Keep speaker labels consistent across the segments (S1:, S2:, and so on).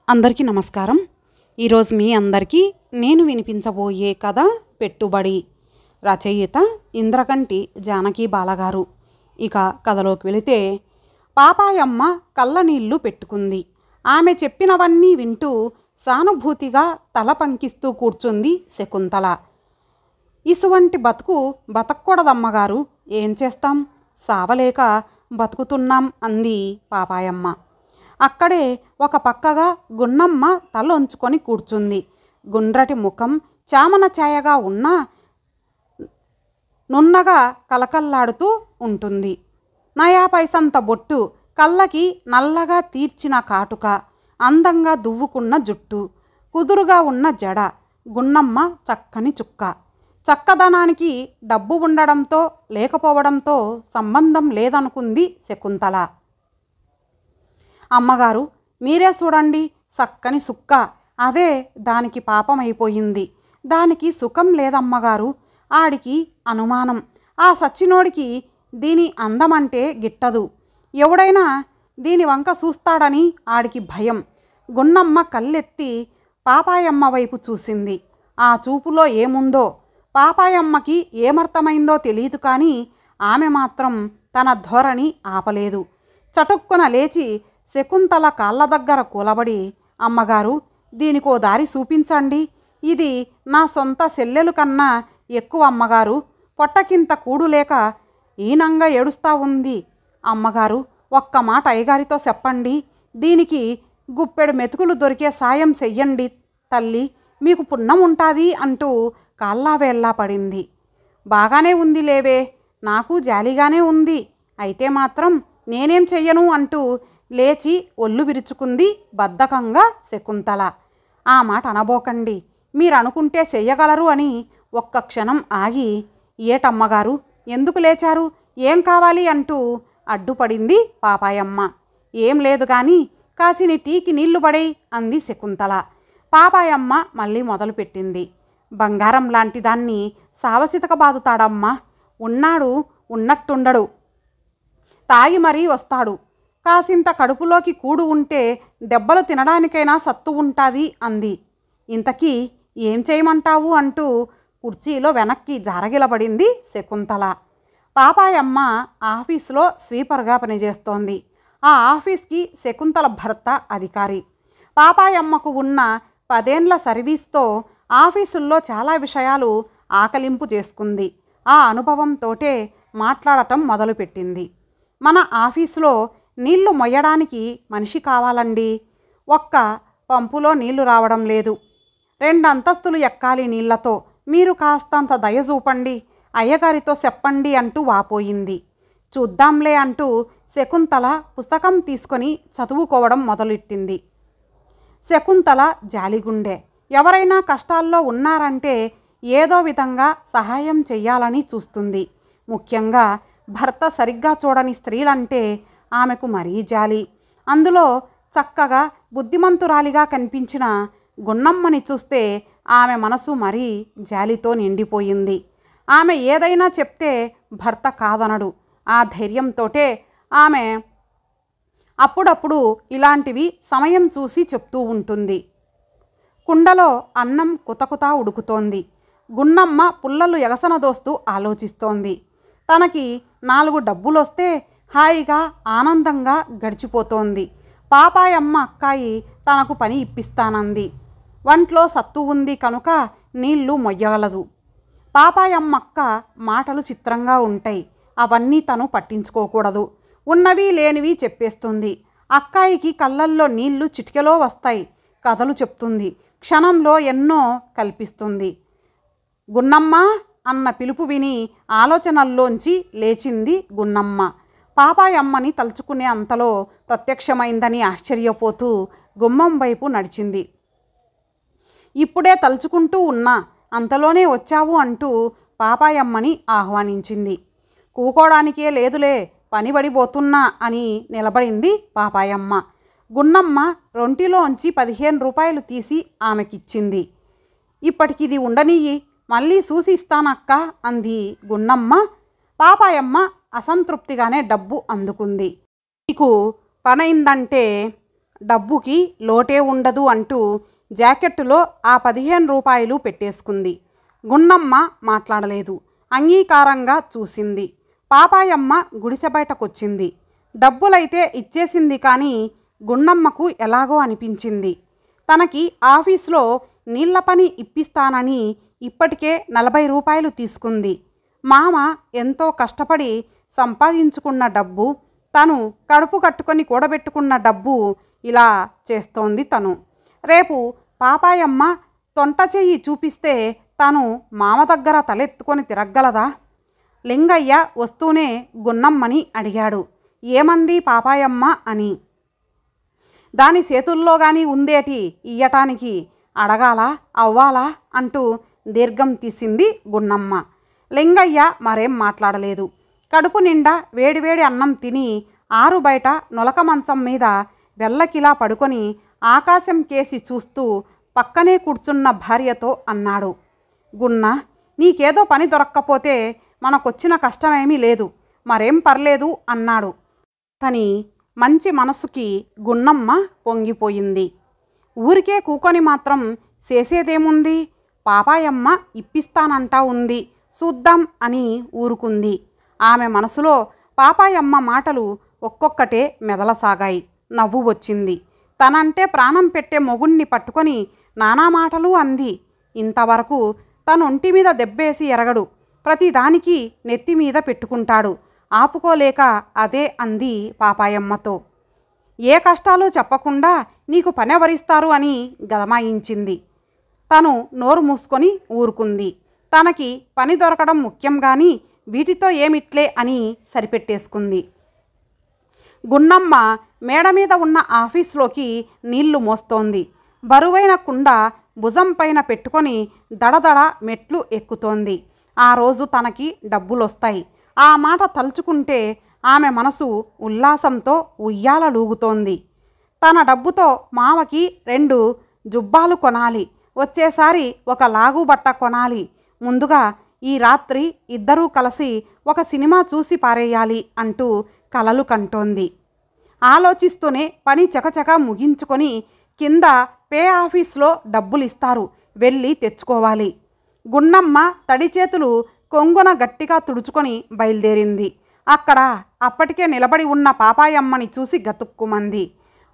S1: అందరికీ నమస్కారం. ఈరోజు మీ అందరికీ నేను వినిపించబోయే కథ పెట్టుబడి. రచయిత ఇంద్రకంటి జానకి బాలగారు. ఇక కథలోకి వెళితే, పాపాయమ్మ కళ్ళనీళ్లు పెట్టుకుంది. ఆమె చెప్పినవన్నీ వింటూ సానుభూతిగా తల పంకిస్తూ కూర్చుంది శకుంతల. ఇసువంటి బతుకు బతకూడదమ్మగారు, ఏం చేస్తాం, సావలేక బతుకుతున్నాం అంది పాపాయమ్మ. అక్కడే ఒక పక్కగా గున్నమ్మ తలొంచుకొని కూర్చుంది. గుండ్రటి ముఖం చామన ఛాయగా ఉన్నా నున్నగా కలకల్లాడుతూ ఉంటుంది. నయా పైసంత బొట్టు, కళ్ళకి నల్లగా తీర్చిన కాటుక, అందంగా దువ్వుకున్న జుట్టు, కుదురుగా ఉన్న జడ. గున్నమ్మ చక్కని చుక్క. చక్కదనానికి డబ్బు ఉండడంతో లేకపోవడంతో సంబంధం లేదనుకుంది శకుంతల. అమ్మగారు, మీరే చూడండి, చక్కని సుక్క, అదే దానికి పాపమైపోయింది. దానికి సుఖం లేదమ్మగారు. ఆడికి అనుమానం, ఆ సచ్చినోడికి దీని అందమంటే గిట్టదు. ఎవడైనా దీని వంక చూస్తాడని ఆడికి భయం. గున్నమ్మ కళ్ళెత్తి పాపాయమ్మ వైపు చూసింది. ఆ చూపులో ఏముందో పాపాయమ్మకి ఏమర్థమైందో తెలియదు, కానీ ఆమె మాత్రం తన ధోరణి ఆపలేదు. చటుక్కున లేచి శకుంతల కాళ్ళ దగ్గర కూలబడి, అమ్మగారు, దీనికో దారి చూపించండి. ఇది నా సొంత చెల్లెలు కన్నా ఎక్కువ అమ్మగారు. పొట్టకింత కూడు లేక ఈనంగా ఏడుస్తా ఉంది. అమ్మగారు, ఒక్క మాట అయ్యగారితో చెప్పండి. దీనికి గుప్పెడు మెతుకులు దొరికే సాయం చెయ్యండి తల్లి, మీకు పుణ్యం ఉంటుంది అంటూ కాళ్ళా వేళ్ళా పడింది. బాగానే ఉంది లేవే, నాకు జాలిగానే ఉంది. అయితే మాత్రం నేనేం చెయ్యను అంటూ లేచి ఒళ్ళు విరుచుకుంది బద్ధకంగా శకుంతల. ఆ మాట అనబోకండి, మీరనుకుంటే చెయ్యగలరు అని ఒక్క క్షణం ఆగి, ఏటమ్మగారు, ఎందుకు లేచారు, ఏం కావాలి అంటూ అడ్డుపడింది పాపాయమ్మ. ఏం లేదు కానీ కాసిని టీకి నీళ్లు పడేయ్ అంది శకుంతల. పాపాయమ్మ మళ్ళీ మొదలుపెట్టింది. బంగారం లాంటి దాన్ని సావసితక బాదుతాడమ్మా. ఉన్నాడు ఉన్నట్టుండడు, తాగి మరీ వస్తాడు. కాసింత కడుపులోకి కూడు ఉంటే దెబ్బలు తినడానికైనా సత్తు ఉంటుంది అంది. ఇంతకీ ఏం చేయమంటావు అంటూ కుర్చీలో వెనక్కి జారగిలబడింది శకుంతల. పాపాయమ్మ ఆఫీసులో స్వీపర్గా పనిచేస్తోంది. ఆ ఆఫీస్కి శకుంతల భర్త అధికారి. పాపాయమ్మకు ఉన్న 10 ఏళ్ల సర్వీస్తో ఆఫీసుల్లో చాలా విషయాలు ఆకలింపు చేసుకుంది. ఆ అనుభవంతోటే మాట్లాడటం మొదలుపెట్టింది. మన ఆఫీసులో నీళ్లు మొయ్యడానికి మనిషి కావాలండి. ఒక్క పంపులో నీళ్లు రావడం లేదు. 2 అంతస్తులు ఎక్కాలి నీళ్లతో. మీరు కాస్తంత దయ చూపండి, అయ్యగారితో చెప్పండి అంటూ వాపోయింది. చూద్దాంలే అంటూ శకుంతల పుస్తకం తీసుకొని చదువుకోవడం మొదలెట్టింది. శకుంతల జాలిగుండె. ఎవరైనా కష్టాల్లో ఉన్నారంటే ఏదో విధంగా సహాయం చెయ్యాలని చూస్తుంది. ముఖ్యంగా భర్త సరిగ్గా చూడని స్త్రీలంటే ఆమెకు మరీ జాలి. అందులో చక్కగా బుద్ధిమంతురాలిగా కనిపించిన గున్నమ్మని చూస్తే ఆమె మనసు మరీ జాలితో నిండిపోయింది. ఆమె ఏదైనా చెప్తే భర్త కాదనడు. ఆ ధైర్యంతోటే ఆమె అప్పుడప్పుడు ఇలాంటివి సమయం చూసి చెప్తూ ఉంటుంది. కుండలో అన్నం కుతకుతా ఉడుకుతోంది. గున్నమ్మ పుల్లలు ఎగసనదోస్తూ ఆలోచిస్తోంది. తనకి 4 డబ్బులొస్తే హాయిగా ఆనందంగా గడిచిపోతోంది. పాపాయమ్మ అక్కాయి తనకు పని ఇప్పిస్తానంది. వంట్లో సత్తు ఉంది కనుక నీళ్లు మొయ్యగలదు. పాపాయమ్మక్క మాటలు చిత్రంగా ఉంటాయి. అవన్నీ తను పట్టించుకోకూడదు. ఉన్నవి లేనివి చెప్పేస్తుంది. అక్కాయికి కళ్ళల్లో నీళ్లు చిటికెలో వస్తాయి. కథలు చెప్తుంది. క్షణంలో ఎన్నో కల్పిస్తుంది. గున్నమ్మ అన్న పిలుపు విని ఆలోచనల్లోంచి లేచింది గున్నమ్మ. పాపాయమ్మని తలుచుకునే అంతలో ప్రత్యక్షమైందని ఆశ్చర్యపోతూ గుమ్మం వైపు నడిచింది. ఇప్పుడే తలుచుకుంటూ ఉన్నా, అంతలోనే వచ్చావు అంటూ పాపాయమ్మని ఆహ్వానించింది. కూకోడానికే లేదులే, పనిబడిపోతున్నా అని నిలబడింది పాపాయమ్మ. గున్నమ్మ రొంటిలోంచి 15 రూపాయలు తీసి ఆమెకిచ్చింది. ఇప్పటికిది ఉండనియ్యి, మళ్ళీ చూసి ఇస్తానక్క అంది గున్నమ్మ. పాపాయమ్మ అసంతృప్తిగానే డబ్బు అందుకుంది. నీకు పనైందంటే డబ్బుకి లోటే ఉండదు అంటూ జాకెట్టులో ఆ 15 రూపాయలు పెట్టేసుకుంది. గున్నమ్మ మాట్లాడలేదు. అంగీకారంగా చూసింది. పాపాయమ్మ గుడిసె బయటకొచ్చింది. డబ్బులైతే ఇచ్చేసింది, కానీ గున్నమ్మకు ఎలాగో అనిపించింది. తనకి ఆఫీస్లో నీళ్ల పని ఇప్పిస్తానని ఇప్పటికే 40 రూపాయలు తీసుకుంది. మామ ఎంతో కష్టపడి సంపాదించుకున్న డబ్బు, తను కడుపు కట్టుకొని కూడబెట్టుకున్న డబ్బు ఇలా చేస్తోంది తను. రేపు పాపాయమ్మ తొంట చెయ్యి చూపిస్తే తను మామ దగ్గర తలెత్తుకొని తిరగలదా? లింగయ్య వస్తూనే గున్నమ్మని అడిగాడు, ఏమంది పాపాయమ్మ అని. దాని చేతుల్లో గాని ఉందేటి ఇయ్యటానికి, అడగాలా అవ్వాలా అంటూ దీర్ఘం తీసింది గున్నమ్మ. లింగయ్య మరేం మాట్లాడలేదు. కడుపు నిండా వేడివేడి అన్నం తిని ఆరు బయట నొలక మంచం మీద వెల్లకిలా పడుకొని ఆకాశం కేసి చూస్తూ పక్కనే కూర్చున్న భార్యతో అన్నాడు, గున్న, నీకేదో పని దొరక్కపోతే మనకొచ్చిన కష్టమేమీ లేదు, మరేం పర్లేదు అన్నాడు. తని మంచి మనసుకి గున్నమ్మ పొంగిపోయింది. ఊరికే కూకొని మాత్రం చేసేదేముంది, పాపాయమ్మ ఇప్పిస్తానంటా ఉంది, చూద్దాం అని ఊరుకుంది. ఆమె మనసులో పాపాయమ్మ మాటలు ఒక్కొక్కటే మెదలసాగాయి. నవ్వు వచ్చింది. తనంటే ప్రాణం పెట్టే మొగుణ్ణి పట్టుకొని నానా మాటలు అంది. ఇంతవరకు తను ఒంటి మీద దెబ్బేసి ఎరగడు, ప్రతిదానికి నెత్తి మీద పెట్టుకుంటాడు. ఆపుకోలేక అదే అంది పాపాయమ్మతో. ఏ కష్టాలు చెప్పకుండా నీకు పనెవరిస్తారు అని గదమాయించింది. తను నోరు మూసుకొని ఊరుకుంది. తనకి పని దొరకడం ముఖ్యం కానీ వీటితో ఏమిట్లే అని సరిపెట్టేసుకుంది. గున్నమ్మ మేడ మీద ఉన్న ఆఫీస్లోకి నీళ్లు మోస్తోంది. బరువైన కుండ భుజం పైన పెట్టుకొని దడదడ మెట్లు ఎక్కుతోంది. ఆ రోజు తనకి డబ్బులొస్తాయి. ఆ మాట తలుచుకుంటే ఆమె మనసు ఉల్లాసంతో ఉయ్యాలలూగుతోంది. తన డబ్బుతో మామకి 2 జుబ్బాలు కొనాలి, వచ్చేసారి ఒక లాగు బట్ట కొనాలి, ముందుగా ఈ రాత్రి ఇద్దరూ కలిసి ఒక సినిమా చూసి పారేయాలి అంటూ కలలు కంటోంది. ఆలోచిస్తూనే పని చకచక ముగించుకొని కింద పే ఆఫీస్లో డబ్బులిస్తారు, వెళ్ళి తెచ్చుకోవాలి. గున్నమ్మ తడి చేతులు కొంగున గట్టిగా తుడుచుకొని బయలుదేరింది. అక్కడ అప్పటికే నిలబడి ఉన్న పాపాయమ్మని చూసి గతుక్కుమంది.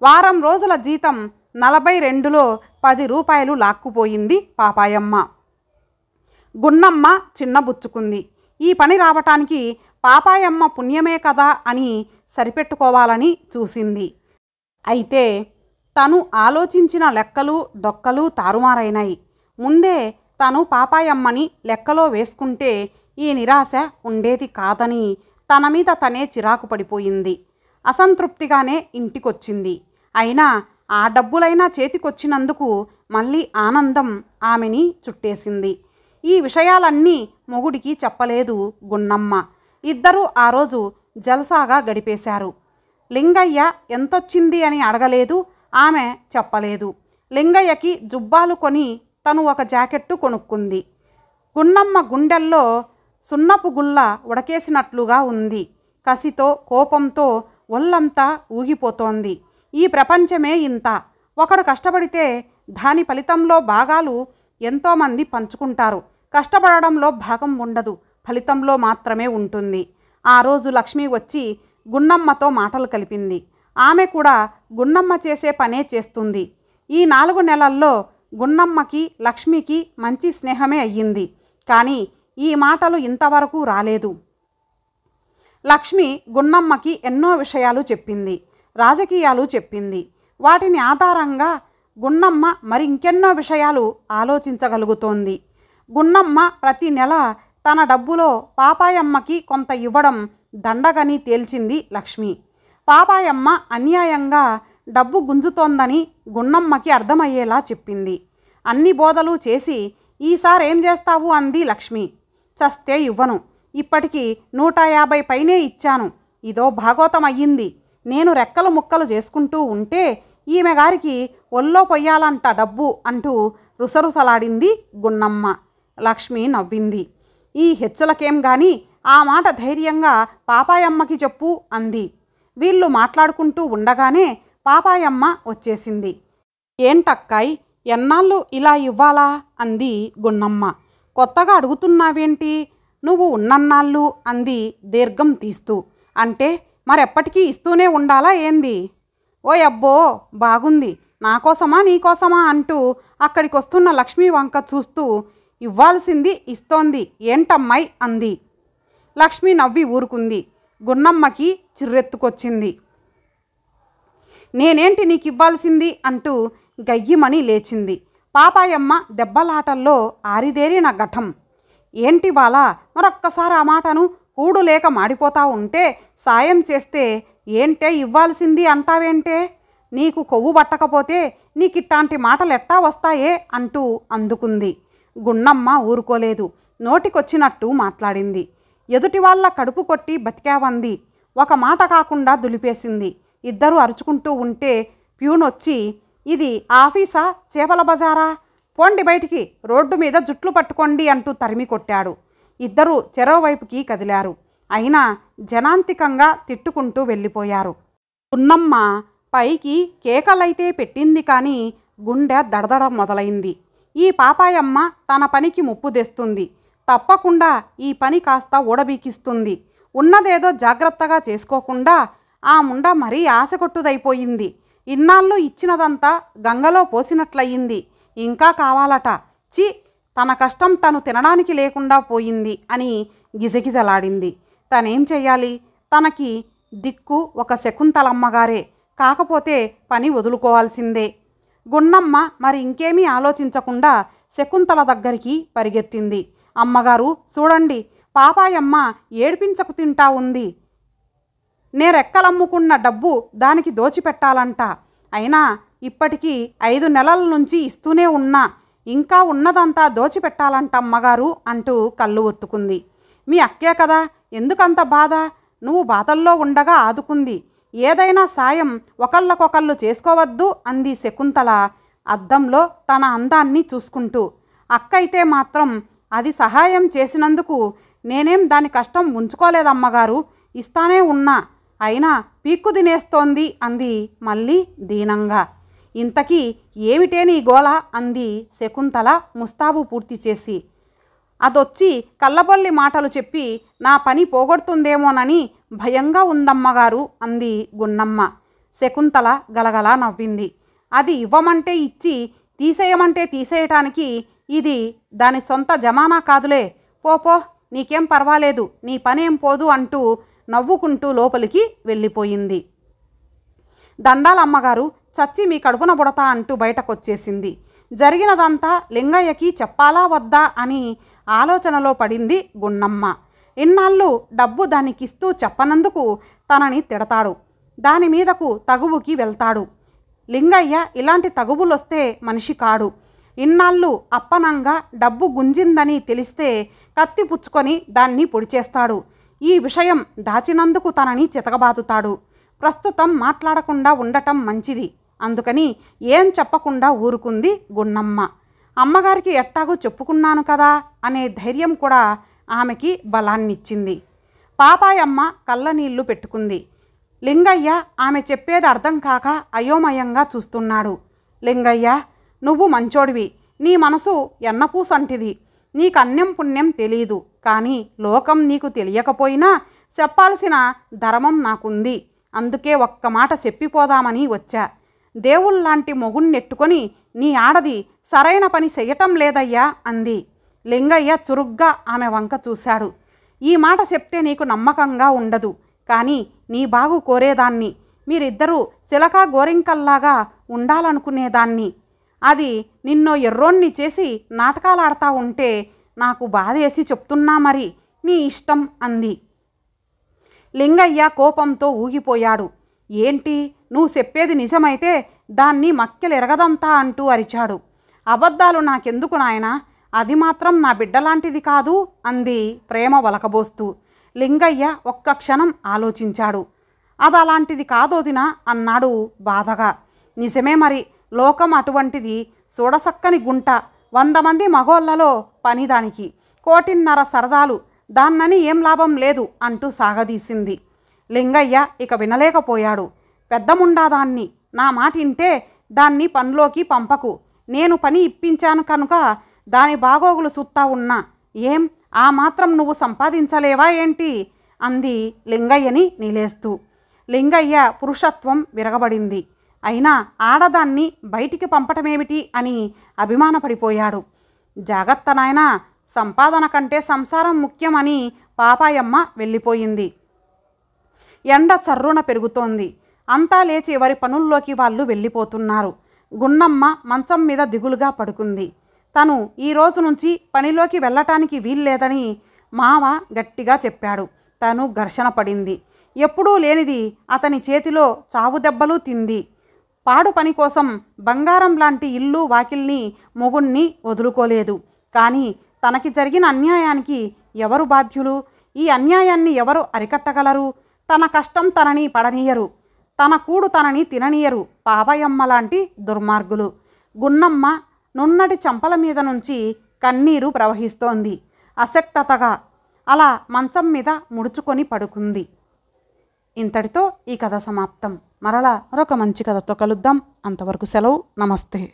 S1: వారం రోజుల జీతం 42లో 10 రూపాయలు లాక్కుపోయింది పాపాయమ్మ. గున్నమ్మ చిన్నబుచ్చుకుంది. ఈ పని రావటానికి పాపాయమ్మ పుణ్యమే కదా అని సరిపెట్టుకోవాలని చూసింది. అయితే తను ఆలోచించిన లెక్కలు డొక్కలు తారుమారైనాయి. ముందే తను పాపాయమ్మని లెక్కలో వేసుకుంటే ఈ నిరాశ ఉండేది కాదని తన మీద తనే చిరాకు పడిపోయింది. అసంతృప్తిగానే ఇంటికొచ్చింది. అయినా ఆ డబ్బులైనా చేతికొచ్చినందుకు మళ్ళీ ఆనందం ఆమెని చుట్టేసింది. ఈ విషయాలన్నీ మొగుడికి చెప్పలేదు గున్నమ్మ. ఇద్దరూ ఆ రోజు జల్సాగా గడిపేశారు. లింగయ్య ఎంతొచ్చింది అని అడగలేదు, ఆమె చెప్పలేదు. లింగయ్యకి జుబ్బాలు కొని తను ఒక జాకెట్టు కొనుక్కుంది. గున్నమ్మ గుండెల్లో సున్నపు గుల్ల ఉడకేసినట్లుగా ఉంది. కసితో కోపంతో ఒళ్ళంతా ఊగిపోతోంది. ఈ ప్రపంచమే ఇంత. ఒకడు కష్టపడితే దాని ఫలితంలో భాగాలు ఎంతోమంది పంచుకుంటారు. కష్టపడడంలో భాగం ఉండదు, ఫలితంలో మాత్రమే ఉంటుంది. ఆ రోజు లక్ష్మి వచ్చి గున్నమ్మతో మాటలు కలిపింది. ఆమె కూడా గున్నమ్మ చేసే పనే చేస్తుంది. ఈ 4 నెలల్లో గున్నమ్మకి లక్ష్మికి మంచి స్నేహమే అయ్యింది. కానీ ఈ మాటలు ఇంతవరకు రాలేదు. లక్ష్మి గున్నమ్మకి ఎన్నో విషయాలు చెప్పింది, రాజకీయాలు చెప్పింది. వాటిని ఆధారంగా గున్నమ్మ మరి ఇంకెన్నో విషయాలు ఆలోచించగలుగుతోంది. గున్నమ్మ ప్రతి నెల తన డబ్బులో పాపాయమ్మకి కొంత ఇవ్వడం దండగని తేల్చింది లక్ష్మి. పాపాయమ్మ అన్యాయంగా డబ్బు గుంజుతోందని గున్నమ్మకి అర్థమయ్యేలా చెప్పింది. అన్ని బోధలు చేసి ఈసారేం చేస్తావు అంది లక్ష్మి. చస్తే ఇవ్వను, ఇప్పటికి 150 పైనే ఇచ్చాను, ఇదో భాగోతం అయ్యింది. నేను రెక్కలు ముక్కలు చేసుకుంటూ ఉంటే ఈమె గారికి ఒళ్ళో పొయ్యాలంట డబ్బు అంటూ రుసరుసలాడింది గున్నమ్మ. లక్ష్మి నవ్వింది. ఈ హెచ్చులకేం గాని ఆ మాట ధైర్యంగా పాపాయమ్మకి చెప్పు అంది. వీళ్ళు మాట్లాడుకుంటూ ఉండగానే పాపాయమ్మ వచ్చేసింది. ఏంటక్కాయ్, ఎన్నాళ్ళు ఇలా ఇవ్వాలా అంది గున్నమ్మ. కొత్తగా అడుగుతున్నావేంటి? నువ్వు ఉన్నన్నాళ్ళు అంది దీర్ఘం తీస్తూ. అంటే మరెప్పటికీ ఇస్తూనే ఉండాలా ఏంది? ఓ అబ్బో, బాగుంది. నాకోసమా నీకోసమా అంటూ అక్కడికొస్తున్న లక్ష్మీ వంక చూస్తూ ఇవ్వాల్సింది ఇస్తోంది ఏంటమ్మాయి అంది. లక్ష్మి నవ్వి ఊరుకుంది. గున్నమ్మకి చిర్రెత్తుకొచ్చింది. నేనేంటి నీకు ఇవ్వాల్సింది అంటూ గయ్యిమని లేచింది. పాపాయమ్మ దెబ్బలాటల్లో ఆరిదేరిన ఘటం. ఏంటి వాళ్ళ మరొక్కసారి ఆ మాటను కూడు లేక మాడిపోతా ఉంటే సాయం చేస్తే ఏంటే ఇవ్వాల్సింది అంటావేంటే? నీకు కొవ్వు పట్టకపోతే నీకిట్టాంటి మాటలు ఎట్టా వస్తాయే అంటూ అందుకుంది. గున్నమ్మ ఊరుకోలేదు. నోటికొచ్చినట్టు మాట్లాడింది. ఎదుటి వాళ్ళ కడుపు కొట్టి బతికావంది. ఒక మాట కాకుండా దులిపేసింది. ఇద్దరు అరుచుకుంటూ ఉంటే ప్యూనొచ్చి, ఇది ఆఫీసా చేపల బజారా? పోండి బయటికి, రోడ్డు మీద జుట్లు పట్టుకోండి అంటూ తరిమి కొట్టాడు. ఇద్దరూ చెరోవైపుకి కదిలారు. అయినా జనాంతికంగా తిట్టుకుంటూ వెళ్ళిపోయారు. గున్నమ్మ పైకి కేకలైతే పెట్టింది కానీ గుండె దడదడ మొదలైంది. ఈ పాపాయమ్మ తన పనికి ముప్పు తెస్తుంది. తప్పకుండా ఈ పని కాస్త ఊడబీకిస్తుంది. ఉన్నదేదో జాగ్రత్తగా చేసుకోకుండా ఆ ముండ మరీ ఆశకొట్టుదైపోయింది. ఇన్నాళ్ళు ఇచ్చినదంతా గంగలో పోసినట్లయింది. ఇంకా కావాలట. చి, తన కష్టం తను తినడానికి లేకుండా పోయింది అని గిజగిజలాడింది. తనేం చెయ్యాలి? తనకి దిక్కు ఒక శకుంతలమ్మగారే. కాకపోతే పని వదులుకోవాల్సిందే. గున్నమ్మ మరి ఇంకేమీ ఆలోచించకుండా శకుంతల దగ్గరికి పరిగెత్తింది. అమ్మగారు చూడండి, పాపాయమ్మ ఏడిపించకు తింటా ఉంది. నేరెక్కలమ్ముకున్న డబ్బు దానికి దోచిపెట్టాలంట. అయినా ఇప్పటికీ 5 నెలల నుంచి ఇస్తూనే ఉన్నా. ఇంకా ఉన్నదంతా దోచిపెట్టాలంట అమ్మగారు అంటూ కళ్ళు ఒత్తుకుంది. మీ అక్కే కదా, ఎందుకంత బాధ? నువ్వు బాధల్లో ఉండగా ఆదుకుంది. ఏదైనా సాయం ఒకళ్ళకొకళ్ళు చేసుకోవద్దు అంది శకుంతల అద్దంలో తన అందాన్ని చూసుకుంటూ. అక్కయితే మాత్రం అది సహాయం చేసినందుకు నేనేం దాని కష్టం ఉంచుకోలేదమ్మగారు, ఇస్తానే ఉన్నా. అయినా పీక్కు తినేస్తోంది అంది మళ్ళీ దీనంగా. ఇంతకీ ఏమిటే నీ గోల అంది శకుంతల ముస్తాబు పూర్తి చేసి. అదొచ్చి కళ్ళబొల్లి మాటలు చెప్పి నా పని పోగొడుతుందేమోనని భయంగా ఉందమ్మగారు అంది గున్నమ్మ. శకుంతల గలగలా నవ్వింది. అది ఇవ్వమంటే ఇచ్చి తీసేయమంటే తీసేయటానికి ఇది దాని సొంత జమానా కాదులే. పోపో, నీకేం పర్వాలేదు, నీ పనేం పోదు అంటూ నవ్వుకుంటూ లోపలికి వెళ్ళిపోయింది. దండాలమ్మగారు, చచ్చి మీ కడుపున బుడతా అంటూ బయటకొచ్చేసింది. జరిగినదంతా లింగయ్యకి చెప్పాలా వద్దా అని ఆలోచనలో పడింది గున్నమ్మ. ఇన్నాళ్ళు డబ్బు దానికిస్తూ చెప్పనందుకు తనని తిడతాడు. దాని మీదకు తగువుకి వెళ్తాడు. లింగయ్య ఇలాంటి తగువులొస్తే మనిషి కాడు. ఇన్నాళ్ళు అప్పనంగా డబ్బు గుంజిందని తెలిస్తే కత్తి పుచ్చుకొని దాన్ని పొడిచేస్తాడు. ఈ విషయం దాచినందుకు తనని చితకబాదుతాడు. ప్రస్తుతం మాట్లాడకుండా ఉండటం మంచిది. అందుకని ఏం చెప్పకుండా ఊరుకుంది గున్నమ్మ. అమ్మగారికి ఎట్టాగూ చెప్పుకున్నాను కదా అనే ధైర్యం కూడా ఆమెకి బలాన్నిచ్చింది. పాపాయమ్మ కళ్ళనీళ్లు పెట్టుకుంది. లింగయ్య ఆమె చెప్పేది అర్థం కాక అయోమయంగా చూస్తున్నాడు. లింగయ్య, నువ్వు మంచోడివి. నీ మనసు ఎన్నపూసంటిది. నీకన్యం పుణ్యం తెలీదు. కానీ లోకం నీకు తెలియకపోయినా చెప్పాల్సిన ధర్మం నాకుంది. అందుకే ఒక్క మాట చెప్పిపోదామని వచ్చా. దేవుళ్ళలాంటి మొగుణ్ణెట్టుకొని నీ ఆడది సరైన పని చెయ్యటం లేదయ్యా అంది. లింగయ్య చురుగ్గా ఆమె వంక చూశాడు. ఈ మాట చెప్తే నీకు నమ్మకంగా ఉండదు. కానీ నీ బాగు కోరేదాన్ని. మీరిద్దరూ చిలకా గోరింకల్లాగా ఉండాలనుకునేదాన్ని. అది నిన్నో ఎర్రోన్ని చేసి నాటకాలాడుతూ ఉంటే నాకు బాధేసి చెప్తున్నా, మరి నీ ఇష్టం అంది. లింగయ్య కోపంతో ఊగిపోయాడు. ఏంటి, నువ్వు చెప్పేది నిజమైతే దాన్ని మక్కెలెరగదంతా అంటూ అరిచాడు. అబద్ధాలు నాకెందుకు నాయనా, అది మాత్రం నా బిడ్డలాంటిది కాదు అంది ప్రేమ వలకబోస్తూ. లింగయ్య ఒక్క క్షణం ఆలోచించాడు. అదలాంటిది కాదోదినా అన్నాడు బాధగా. నిజమే మరి, లోకం అటువంటిది. చూడసక్కని గుంట. 100 మంది మగోళ్లలో పనిదానికి 1.5 కోటి సరదాలు. దాన్నని ఏం లాభం లేదు అంటూ సాగదీసింది. లింగయ్య ఇక వినలేకపోయాడు. పెద్దముండాదాన్ని నా మాట ఇంటే దాన్ని పనిలోకి పంపకు. నేను పని ఇప్పించాను కనుక దాని బాగోగులు సుత్తా ఉన్నా. ఏం ఆ మాత్రం నువ్వు సంపాదించలేవా ఏంటి అంది లింగయ్యని నిలేస్తూ. లింగయ్య పురుషత్వం విరగబడింది. అయినా ఆడదాన్ని బయటికి పంపటమేమిటి అని అభిమానపడిపోయాడు. జాగ్రత్త నాయనా, సంపాదన కంటే సంసారం ముఖ్యమని పాపాయమ్మ వెళ్ళిపోయింది. ఎండ చర్రున పెరుగుతోంది. అంతా లేచి ఎవరి పనుల్లోకి వాళ్ళు వెళ్ళిపోతున్నారు. గున్నమ్మ మంచం మీద దిగులుగా పడుకుంది. తను ఈ రోజు నుంచి పనిలోకి వెళ్ళటానికి వీల్లేదని మావ గట్టిగా చెప్పాడు. తను ఘర్షణ పడింది. ఎప్పుడూ లేనిది అతని చేతిలో చావు దెబ్బలు తింది. పాడు పని కోసం బంగారం లాంటి ఇల్లు వాకిల్ని మొగుణ్ణి వదులుకోలేదు. కానీ తనకి జరిగిన అన్యాయానికి ఎవరు బాధ్యులు? ఈ అన్యాయాన్ని ఎవరు అరికట్టగలరు? తన కష్టం తనని పడనీయరు, తన కూడు తనని తిననీయరు పాపయమ్మ లాంటి దుర్మార్గులు. గున్నమ్మ నున్నటి చంపల మీద నుంచి కన్నీరు ప్రవహిస్తోంది. అశక్తతగా అలా మంచం మీద ముడుచుకొని పడుకుంది. ఇంతటితో ఈ కథ సమాప్తం. మరలా మరొక మంచి కథతో కలుద్దాం. అంతవరకు సెలవు. నమస్తే.